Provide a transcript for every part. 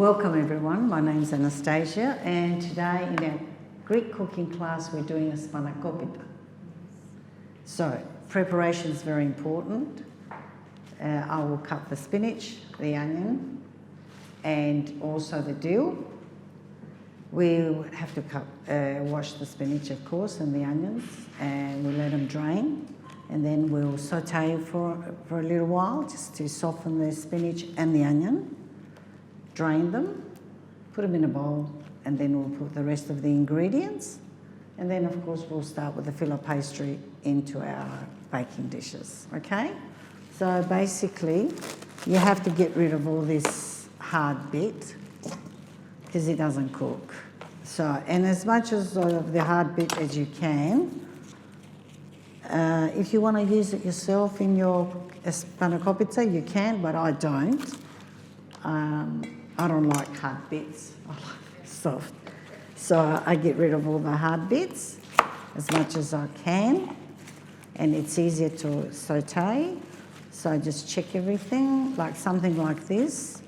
Welcome everyone, my name's Anastasia, and today in our Greek cooking class we're doing a Spanakopita. So preparation is very important. I will cut the spinach, the onion and also the dill. We have to wash the spinach of course and the onions, and we let them drain, and then we'll saute for a little while just to soften the spinach and the onion. Drain them, put them in a bowl, and then we'll put the rest of the ingredients, and then of course we'll start with the filo pastry into our baking dishes, okay? So basically you have to get rid of all this hard bit because it doesn't cook. So, and as much as of the hard bit as you can, if you want to use it yourself in your Spanakopita, you can, but I don't. I don't like hard bits, I like soft. So I get rid of all the hard bits as much as I can, and it's easier to saute. So I just check everything, like something like this.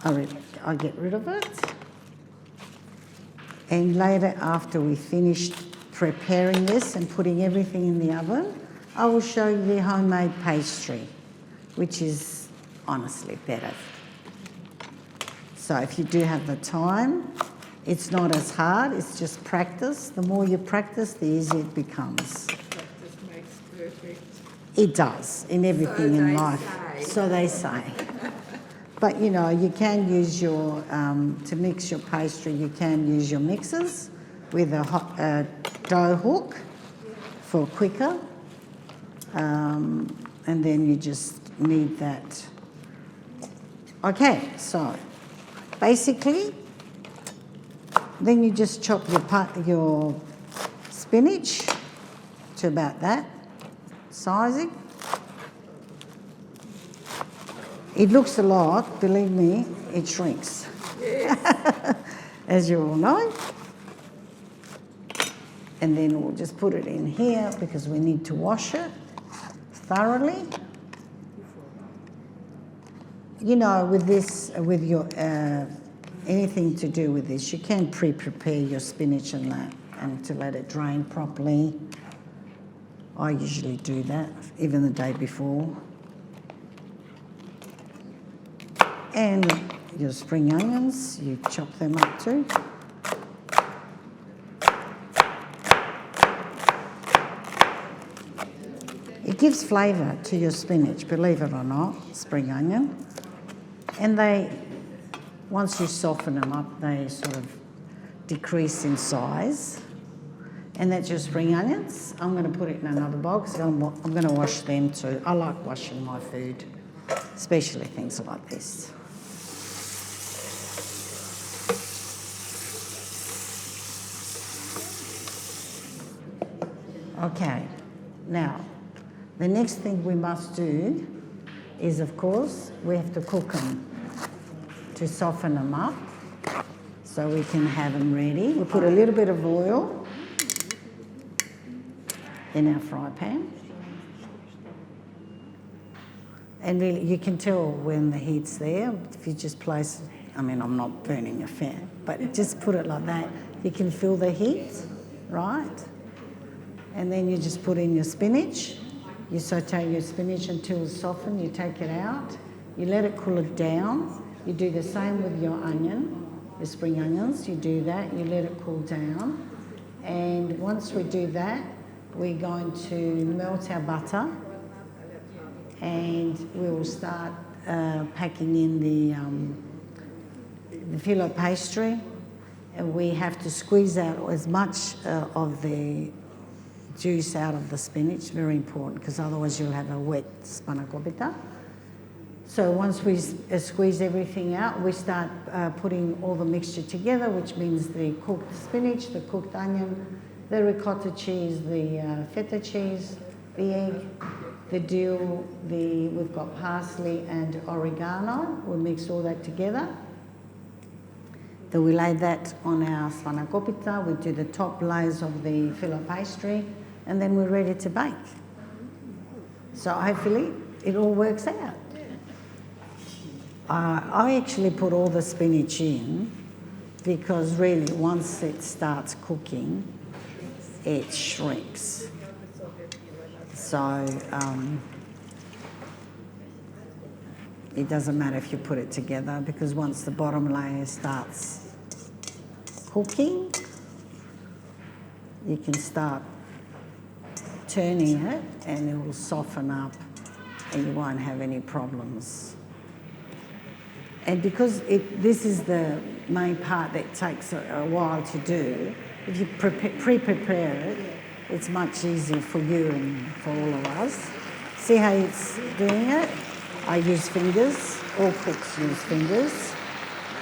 I get rid of it. And later, after we finished preparing this and putting everything in the oven, I will show you the homemade pastry, which is honestly better. So if you do have the time, it's not as hard, it's just practice. The more you practice, the easier it becomes. Practice makes perfect. It does, in everything in life. So they say. But you know, you can use your, to mix your pastry, you can use your mixers with a dough hook for quicker. And then you just need that. Okay, so basically, then you just chop your spinach to about that sizing. It looks a lot, believe me, it shrinks. Yes. As you all know. And then we'll just put it in here because we need to wash it thoroughly. You know, with this, with your anything to do with this, you can pre-prepare your spinach and that, and to let it drain properly. I usually do that, even the day before. And your spring onions, you chop them up too. It gives flavour to your spinach, believe it or not, spring onion. And once you soften them up, they sort of decrease in size. And that's your spring onions. I'm going to put it in another bowl because I'm going to wash them too. I like washing my food, especially things like this. Okay, now the next thing we must do is, of course, we have to cook them to soften them up so we can have them ready. We put a little bit of oil in our fry pan. And really, you can tell when the heat's there. If you just place, I mean, I'm not burning a fan, but just put it like that. You can feel the heat, right? And then you just put in your spinach. You saute your spinach until it's softened. You take it out. You let it cool it down. You do the same with your onion, the spring onions. You do that. You let it cool down. And once we do that, we're going to melt our butter, and we will start packing in the filo pastry. And we have to squeeze out as much of the juice out of the spinach, very important, because otherwise you'll have a wet Spanakopita. So once we squeeze everything out, we start putting all the mixture together, which means the cooked spinach, the cooked onion, the ricotta cheese, the feta cheese, the egg, the dill, we've got parsley and oregano. We mix all that together. Then we lay that on our Spanakopita. We do the top layers of the filo pastry, and then we're ready to bake. So hopefully it all works out. I actually put all the spinach in because really once it starts cooking, it shrinks. So it doesn't matter if you put it together because once the bottom layer starts cooking, you can start turning it and it will soften up and you won't have any problems. And because this is the main part that takes a while to do, if you pre-prepare it, it's much easier for you and for all of us. See how it's doing it? I use fingers. All cooks use fingers.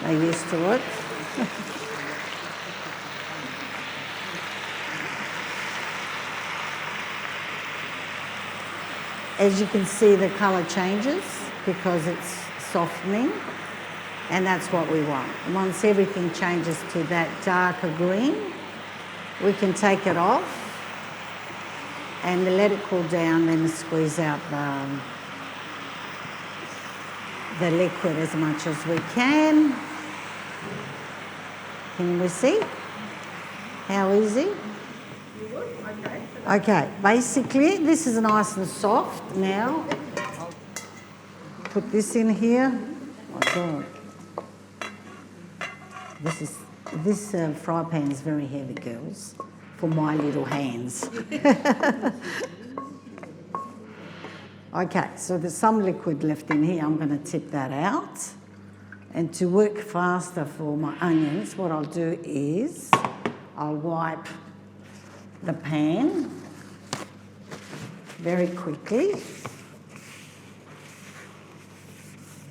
They're used to it. As you can see, the colour changes because it's softening, and that's what we want. Once everything changes to that darker green, we can take it off and let it cool down, then squeeze out the liquid as much as we can. Can we see? How easy? Okay, basically this is nice and soft now. Put this in here. Oh God. This fry pan is very heavy, girls, for my little hands. Okay, so there's some liquid left in here. I'm going to tip that out. And to work faster for my onions, what I'll do is I'll wipe the pan very quickly.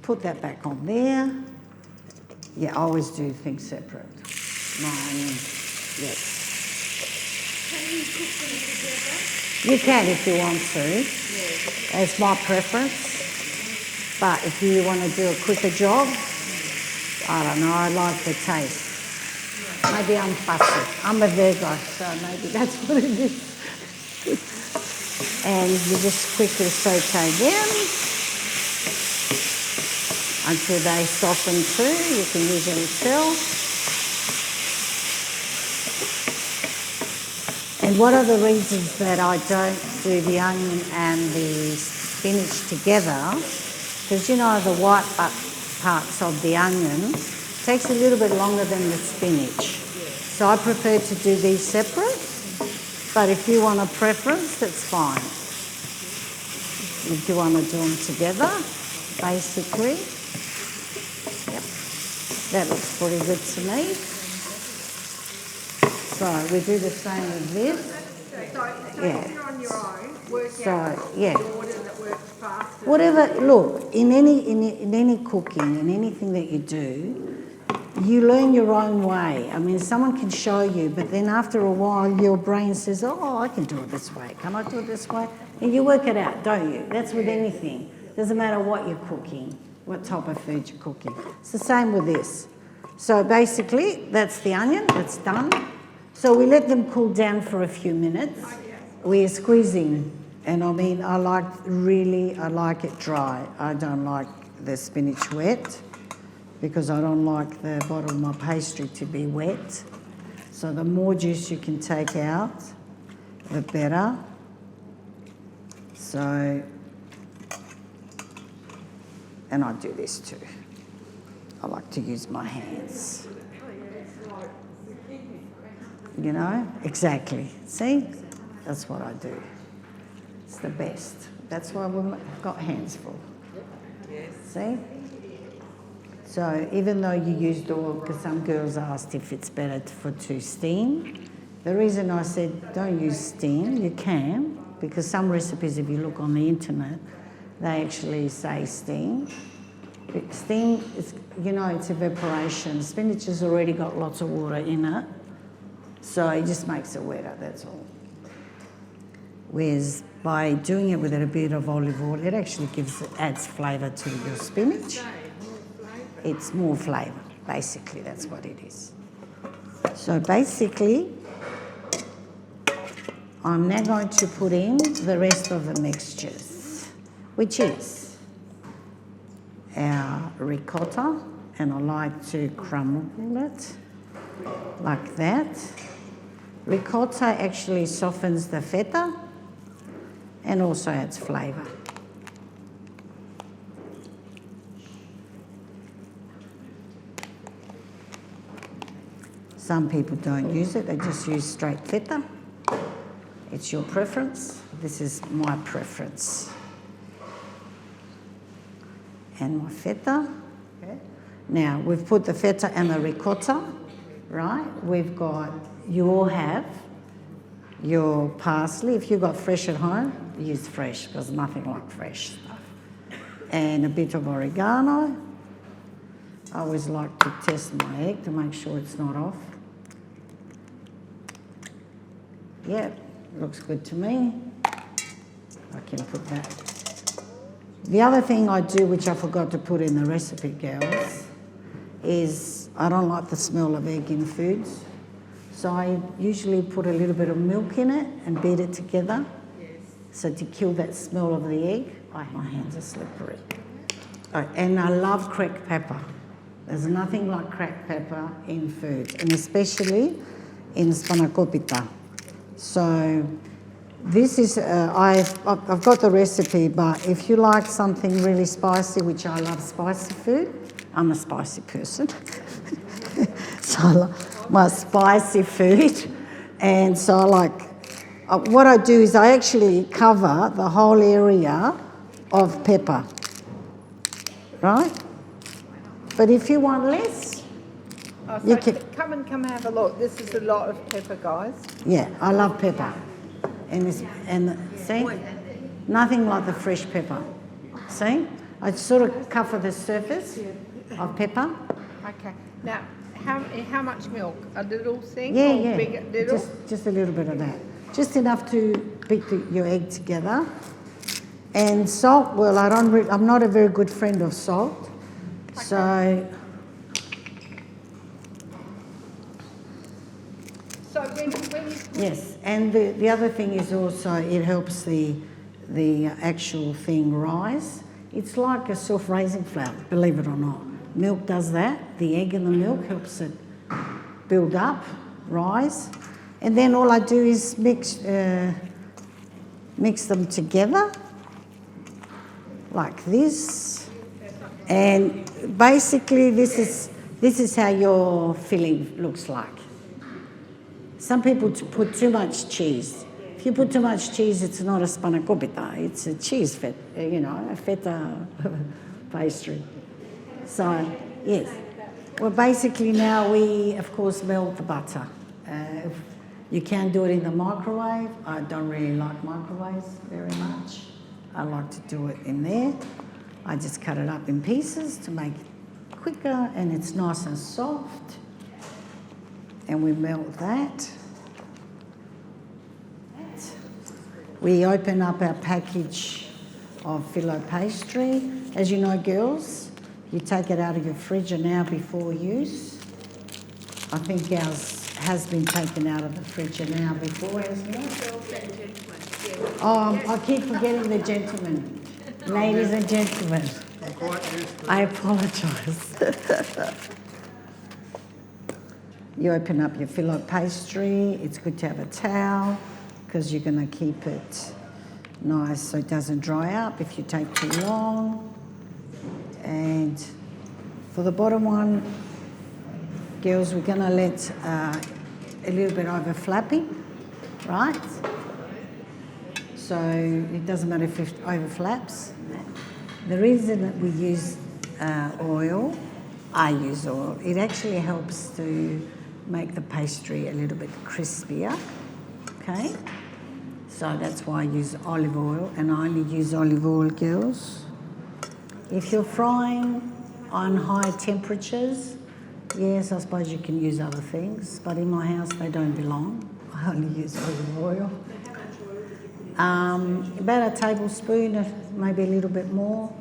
Put that back on there. Yeah, I always do things separate. My onions, yes. Can you cook them together? You can if you want to. Yeah. It's my preference. But if you want to do a quicker job, I don't know, I like the taste. Maybe I'm fussy. I'm a Virgo, so maybe that's what it is. And you just quickly saute them until they soften too. You can usually tell. And what are the reasons that I don't do the onion and the spinach together? Because you know the white parts of the onion takes a little bit longer than the spinach. So I prefer to do these separate, but if you want a preference, that's fine. If you want to do them together, basically. Yep, that looks pretty good to me. So we do the same with this. So if you're on your own, work out yeah. the order that works faster. Whatever, look, in any cooking, in anything that you do, you learn your own way. I mean, someone can show you, but then after a while, your brain says, oh, I can do it this way. Can I do it this way? And you work it out, don't you? That's with anything. Doesn't matter what you're cooking, what type of food you're cooking. It's the same with this. So basically, that's the onion, that's done. So we let them cool down for a few minutes. We're squeezing. And I mean, I like it dry. I don't like the spinach wet because I don't like the bottom of my pastry to be wet. So the more juice you can take out, the better. So, and I do this too. I like to use my hands. You know, exactly. See, that's what I do. It's the best. That's why we've got hands full. Yes. See? So even though you used oil, because some girls asked if it's better to steam, the reason I said don't use steam, you can, because some recipes, if you look on the internet, they actually say steam. Steam, is, you know, it's evaporation. Spinach has already got lots of water in it, so it just makes it wetter, that's all. Whereas by doing it with a bit of olive oil, it actually adds flavour to your spinach. It's more flavour, basically, that's what it is. So basically, I'm now going to put in the rest of the mixtures, which is our ricotta, and I like to crumble it like that. Ricotta actually softens the feta and also adds flavour. Some people don't use it, they just use straight feta. It's your preference. This is my preference. And my feta. Okay. Now, we've put the feta and the ricotta, right? We've got, you all have your parsley. If you've got fresh at home, use fresh, because nothing like fresh stuff. And a bit of oregano. I always like to test my egg to make sure it's not off. Yeah, looks good to me. I can put that. The other thing I do, which I forgot to put in the recipe, girls, is I don't like the smell of egg in foods. So I usually put a little bit of milk in it and beat it together. Yes. So to kill that smell of the egg. My hands are slippery. Oh, and I love cracked pepper. There's nothing like cracked pepper in food, and especially in Spanakopita. So this is, I've got the recipe, but if you like something really spicy, which I love spicy food, I'm a spicy person. So I like my spicy food. And so I like, what I do is I actually cover the whole area of pepper, right? But if you want less, So you can. Come have a look. This is a lot of pepper, guys. Yeah, I love pepper. And see, nothing like the fresh pepper. See, I sort of cover the surface of pepper. Okay. Now, how much milk? A little thing? Yeah, or yeah. Big, little? Just a little bit of that. Just enough to beat your egg together. And salt. Well, I'm not a very good friend of salt, okay. So when you yes, and the other thing is also it helps the actual thing rise. It's like a self-raising flour, believe it or not. Milk does that. The egg and the milk helps it build up, rise. And then all I do is mix them together like this. And basically this is how your filling looks like. Some people put too much cheese. If you put too much cheese, it's not a Spanakopita. It's a cheese feta, a feta pastry. So, yes. Well, basically now we, of course, melt the butter. You can do it in the microwave. I don't really like microwaves very much. I like to do it in there. I just cut it up in pieces to make it quicker, and it's nice and soft. And we melt that. We open up our package of filo pastry. As you know, girls, you take it out of your fridge an hour before use. I think ours has been taken out of the fridge an hour before, hasn't it? Oh, I keep forgetting the gentlemen. Ladies and gentlemen, I apologise. You open up your filo pastry. It's good to have a towel because you're going to keep it nice so it doesn't dry up if you take too long. And for the bottom one, girls, we're going to let a little bit over flapping, right? So it doesn't matter if it overflaps. The reason that we use oil, I use oil, it actually helps to make the pastry a little bit crispier, okay? So that's why I use olive oil, and I only use olive oil, girls. If you're frying on high temperatures, yes, I suppose you can use other things, but in my house they don't belong. I only use olive oil. About a tablespoon, maybe a little bit more.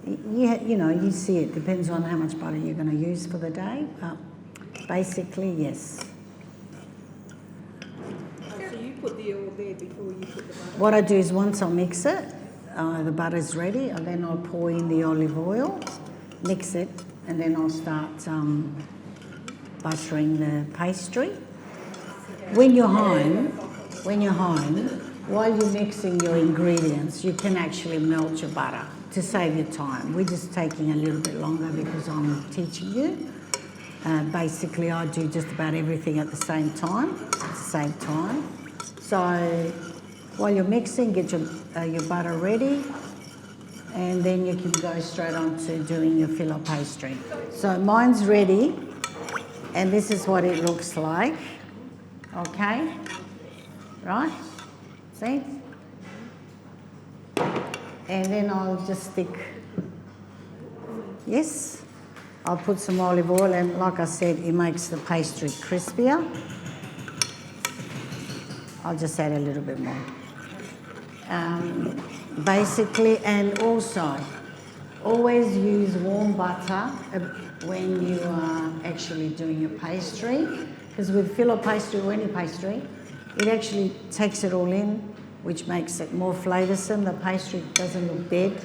You see it depends on how much butter you're going to use for the day, but basically, yes. So you put the oil there before you put the butter? What I do is once I mix it, the butter's ready, and then I'll pour in the olive oil, mix it, and then I'll start buttering the pastry. When you're home, while you're mixing your ingredients, you can actually melt your butter to save your time. We're just taking a little bit longer because I'm teaching you. Basically, I do just about everything at the same time, So while you're mixing, get your butter ready, and then you can go straight on to doing your filler pastry. So mine's ready, and this is what it looks like. Okay, right? See? And then I'll just stick, yes, I'll put some olive oil, and like I said, it makes the pastry crispier. I'll just add a little bit more. Basically, and also, always use warm butter when you are actually doing your pastry, because with filler pastry or any pastry, it actually takes it all in, which makes it more flavoursome. The pastry doesn't look dead.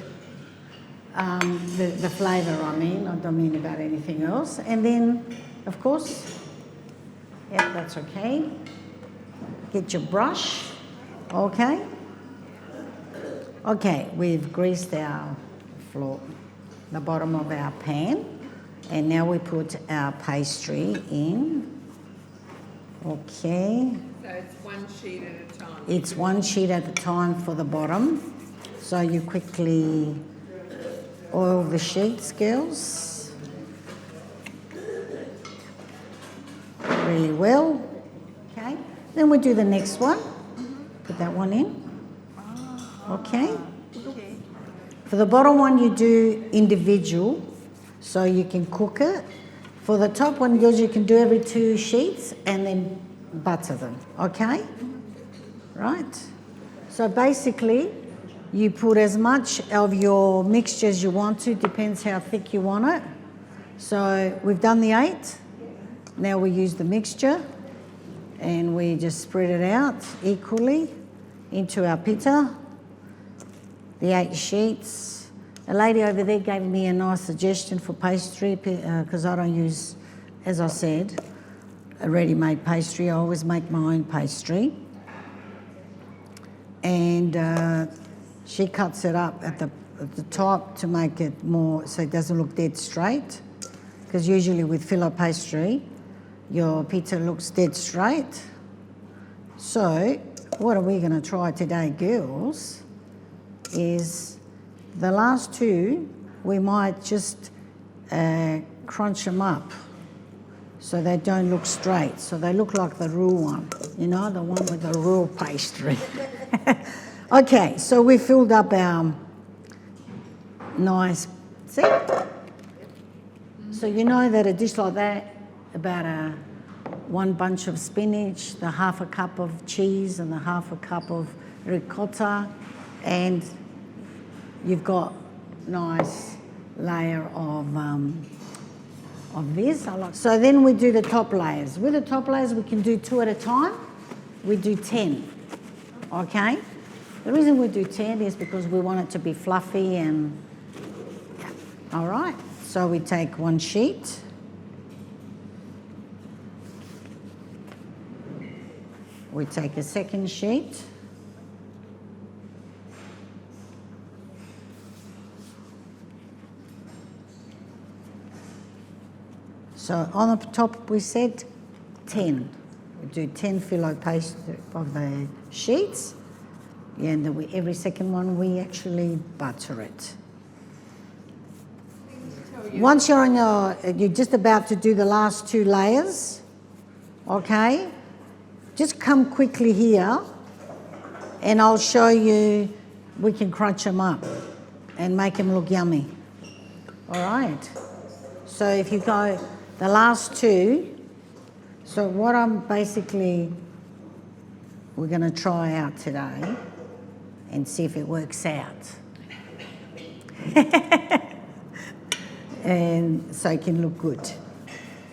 The flavour, I don't mean about anything else. And then, of course, yeah, that's okay. Get your brush, okay? Okay, we've greased our floor, the bottom of our pan, and now we put our pastry in. Okay. So it's one sheet at a time. It's one sheet at a time for the bottom. So you quickly oil the sheets, girls. Really well. Okay. Then we do the next one. Put that one in. Okay. For the bottom one, you do individual, so you can cook it. For the top one, girls, you can do every 2 sheets and then butter them. Okay? Right. So basically, you put as much of your mixture as you want to, depends how thick you want it. So we've done the 8. Now we use the mixture and we just spread it out equally into our pita, the 8 sheets. A lady over there gave me a nice suggestion for pastry because I don't use, as I said, a ready-made pastry. I always make my own pastry. And she cuts it up at the top to make it more, so it doesn't look dead straight. Because usually with filler pastry, your pita looks dead straight. So what are we going to try today, girls, is the last 2, we might just crunch them up so they don't look straight. So they look like the real one, you know, the one with the real pastry. Okay, so we filled up our nice, see? So you know that a dish like that, about 1 bunch of spinach, the half a cup of cheese and the half a cup of ricotta, and you've got nice layer of this. So then we do the top layers. With the top layers, we can do 2 at a time. We do 10, okay? The reason we do 10 is because we want it to be fluffy and, yeah. All right, so we take 1 sheet. We take a second sheet. So on the top we said 10. We do 10 filo paste of the sheets. Yeah, and then every second one we actually butter it. Once you're on you're just about to do the last 2 layers, okay? Just come quickly here and I'll show you, we can crunch them up and make them look yummy. All right. So if you go the last 2, so what I'm basically, we're going to try out today and see if it works out. And so it can look good.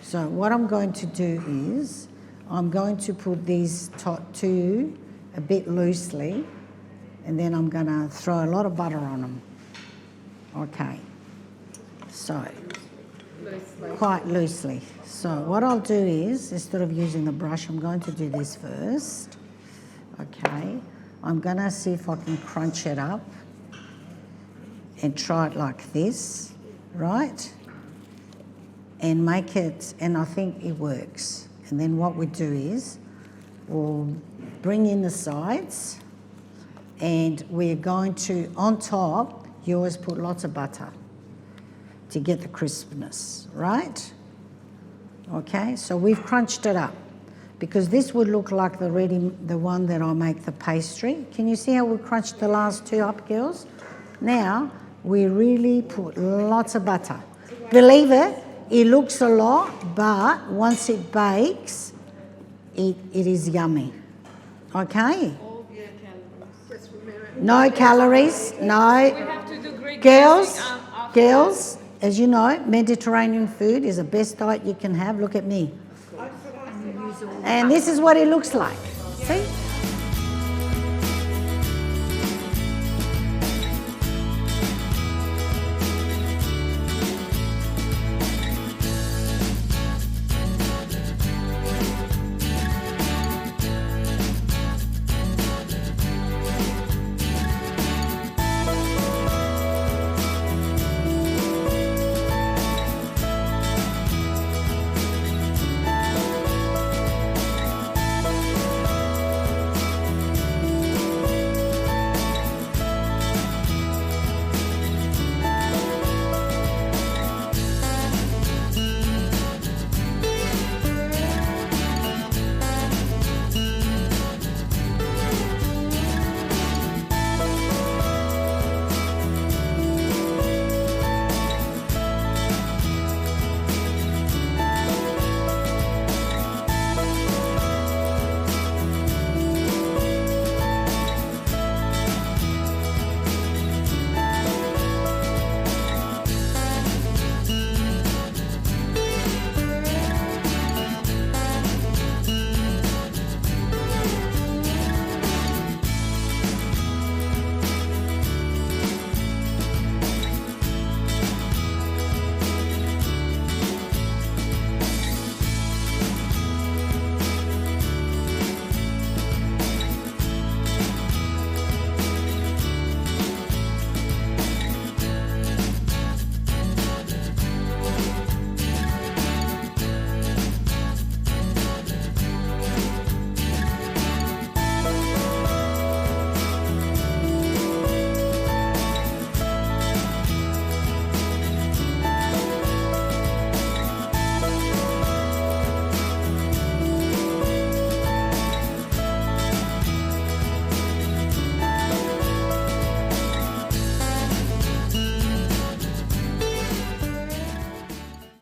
So what I'm going to do is, I'm going to put these top 2 a bit loosely, and then I'm going to throw a lot of butter on them. Okay. So, Loosely. quite loosely. So what I'll do is, instead of using the brush, I'm going to do this first. Okay. I'm going to see if I can crunch it up and try it like this, right? And make it, and I think it works. And then what we do is, we'll bring in the sides, and we're going to, on top, you always put lots of butter to get the crispness, right? Okay, so we've crunched it up because this would look like the one that I make the pastry. Can you see how we crunched the last two up, girls? Now, we really put lots of butter. Believe it, it looks a lot, but once it bakes, it is yummy. Okay? Just remember. No calories, no. We have to do Greek Girls, dancing after. girls, as you know, Mediterranean food is the best diet you can have. Look at me. And this is what it looks like. See?